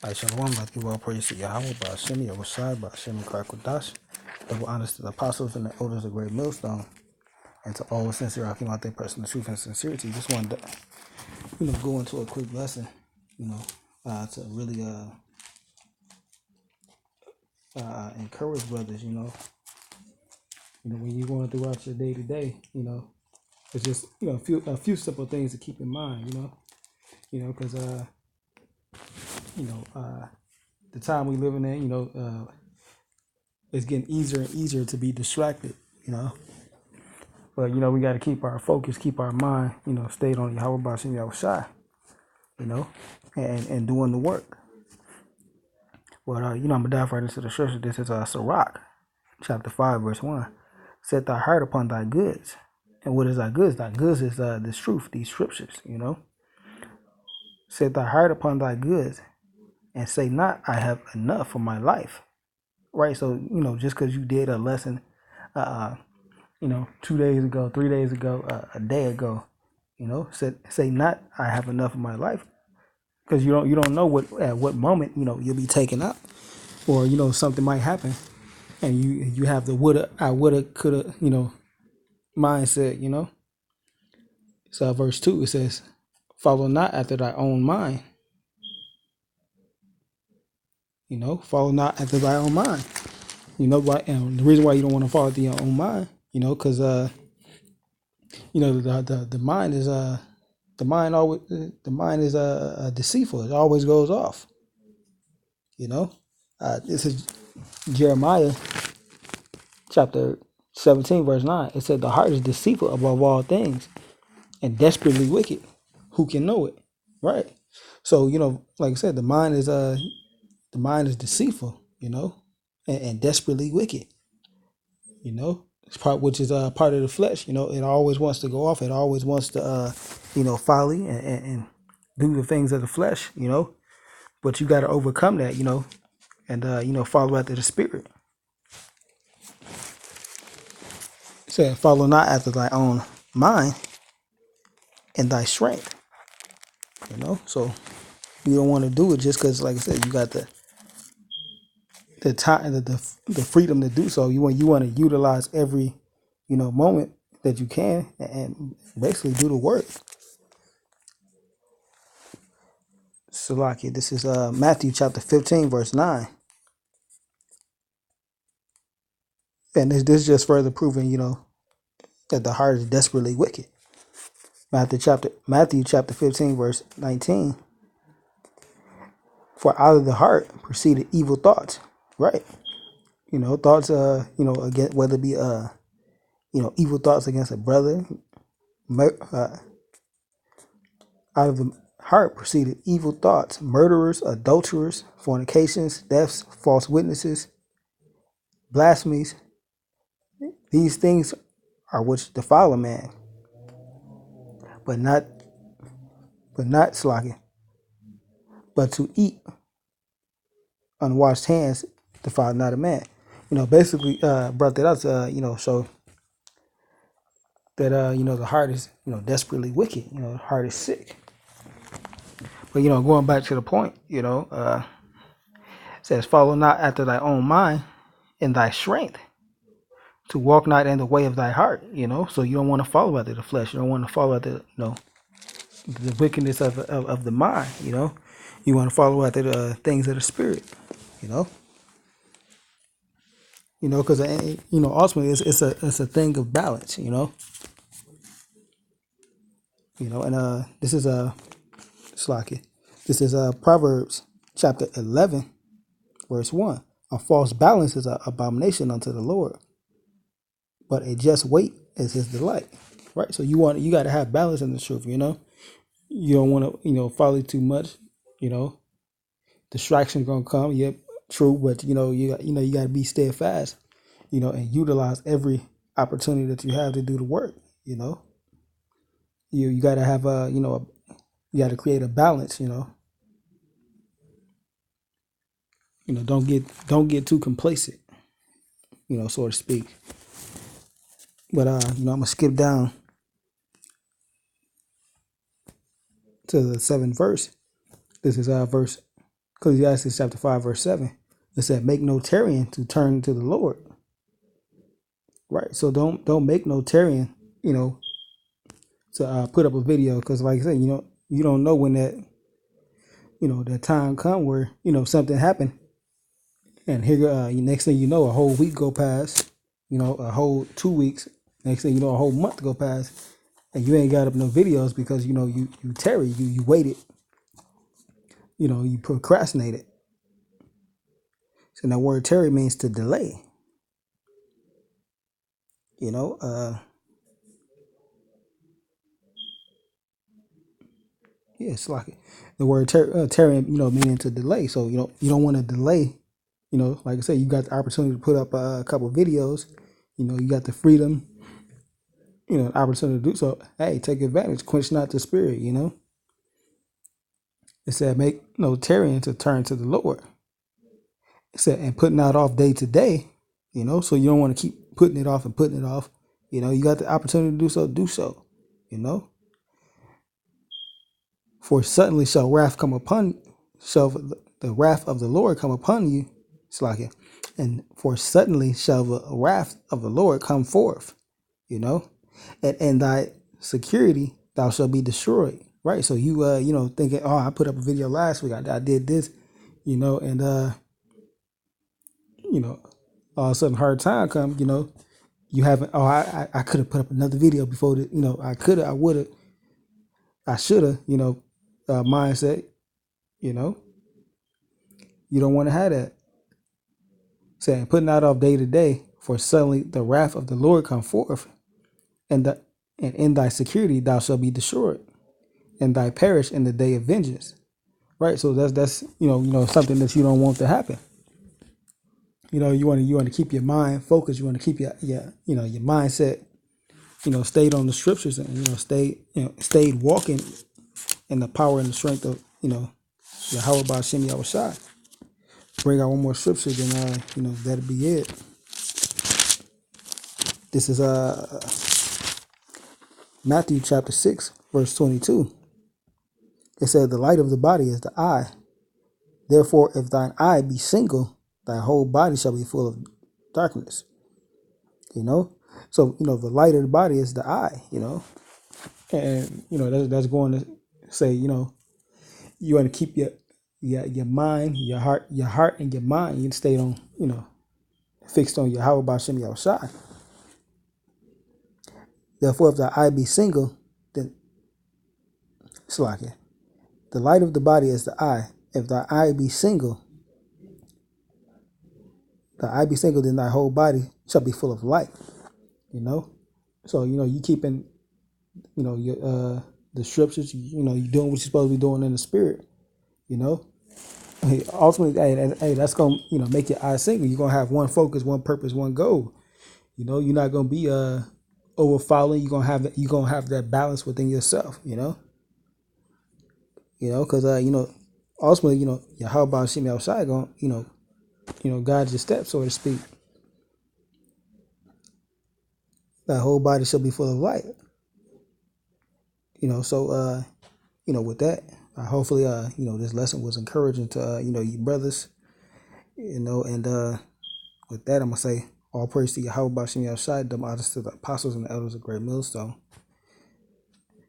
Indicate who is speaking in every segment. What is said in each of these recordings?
Speaker 1: I Shalom, I give all praise to Yahweh, Ba'ashem, Yahushai, Ba'ashem, Krakodash. Double honors to the apostles and the elders of Great Millstone, and to all sincere Akim out there, personal truth and sincerity. Just wanted to, go into a quick lesson, to really encourage brothers, when you're going throughout your day to day, it's just, a few simple things to keep in mind, because, the time we living in, it's getting easier and easier to be distracted, But we got to keep our focus, keep our mind, stayed on Yahweh Bashim Yahushai, and doing the work. Well, I'm gonna dive right into the scripture. This is Sirach, chapter 5, verse 1. Set thy heart upon thy goods. And what is thy goods? Thy goods is this truth, these scriptures, Set thy heart upon thy goods, and say not, I have enough for my life. Right? So, just because you did a lesson 2 days ago, 3 days ago, a day ago, say not I have enough of my life, because you don't know at what moment you'll be taken up, or something might happen, and you have the woulda coulda mindset. So verse 2, it says, follow not after thy own mind. Follow not after thy own mind. Why? And the reason why you don't want to follow after your own mind, because the mind is deceitful. It always goes off. This is Jeremiah chapter 17, verse 9. It said the heart is deceitful above all things and desperately wicked. Who can know it? Right. So, like I said, the mind is deceitful, and desperately wicked. It's which is part of the flesh. It always wants to go off. It always wants to folly and do the things of the flesh. But you got to overcome that. And follow after the spirit. It said, follow not after thy own mind and thy strength. So you don't want to do it just because, like I said, you got the time, the freedom to do so. You want to utilize every moment that you can and basically do the work. Salaki, this is Matthew chapter 15, verse 9. And this just further proving, that the heart is desperately wicked. Matthew chapter 15, verse 19. For out of the heart proceeded evil thoughts. Right. Thoughts, again, whether it be, evil thoughts against a brother. Out of the heart proceeded evil thoughts, murderers, adulterers, fornications, thefts, false witnesses, blasphemies. These things are which defile a man, but not slacking. But to eat unwashed hands defile not a man. Basically, brought that out to show that the heart is desperately wicked. The heart is sick. But going back to the point, it says, follow not after thy own mind and thy strength, to walk not in the way of thy heart. So you don't want to follow after the flesh. You don't want to follow after the wickedness of the mind. You want to follow after the things of the spirit. Because ultimately it's a thing of balance. And this is Slaki. This is Proverbs chapter 11, verse 1. A false balance is an abomination unto the Lord, but a just weight is his delight. Right? So you got to have balance in the truth. You don't want to follow too much. Distractions gonna come. Yep, true, but you got to be steadfast. And utilize every opportunity that you have to do the work. You got to have you got to create a balance. Don't get too complacent. So to speak. But I'm gonna skip down to the 7th verse. This is verse Ecclesiastes chapter 5, verse 7. It said, make no tarrying to turn to the Lord. Right. So don't make no tarrying, to put up a video, because like I said, you don't know when that that time come where something happened, and here next thing you know, a whole week go past, a whole 2 weeks. Next thing you know, a whole month go past, and you ain't got up no videos because you tarry, you waited, you procrastinated. So that word tarry means to delay. Yeah, it's like the word tarry, meaning to delay. So you don't want to delay. Like I said, you got the opportunity to put up a couple of videos. You got the freedom, the opportunity to do so. Hey, take advantage. Quench not the spirit. It said, make no tarrying to turn to the Lord. It said, and putting out off day to day. So you don't want to keep putting it off and putting it off. You got the opportunity to do so. Do so. For suddenly shall wrath come upon, shall the wrath of the Lord come upon you. It's like it. And for suddenly shall the wrath of the Lord come forth, and in thy security thou shalt be destroyed. Right. So you thinking, oh, I put up a video last week, I did this, and all of a sudden hard time come, you haven't, oh, I could have put up another video before the, I could have, I would have, I should have, mindset, you don't want to have that. Saying, putting out off day to day, for suddenly the wrath of the Lord come forth, and in thy security thou shalt be destroyed, and thy perish in the day of vengeance. Right. So that's something that you don't want to happen. You want to keep your mind focused. You want to keep your your mindset, stayed on the scriptures, and stayed walking in the power and the strength of Yahweh Ba'Shem Yahushai. Bring out one more scripture, then that'll be it. This is Matthew chapter 6, verse 22. It said, the light of the body is the eye. Therefore, if thine eye be single, thy whole body shall be full of darkness. So the light of the body is the eye. And that's going to say you want to keep your mind, your heart and your mind. You stay on fixed on Yahweh Ba'Shem Yahushai. Therefore, if thy eye be single, then Slakia. The light of the body is the eye. If thy eye be single, then thy whole body shall be full of light. So you keeping your the scriptures. You doing what you're supposed to be doing in the spirit. Hey, ultimately, hey, that's gonna make your eye single. You're gonna have one focus, one purpose, one goal. You're not gonna be overfalling. You're gonna have that balance within yourself. Because ultimately, Yahweh Ba'Shem Yahushai gonna guide your steps, so to speak. That whole body shall be full of light. So with that, hopefully this lesson was encouraging to you brothers, and with that, I'm gonna say all praise to Yahweh Ba'Shem Yahushai, them honors to the apostles and the elders of Great Millstone,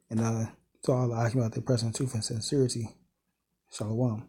Speaker 1: and to all the Akim out there pressing truth and sincerity. Shalom.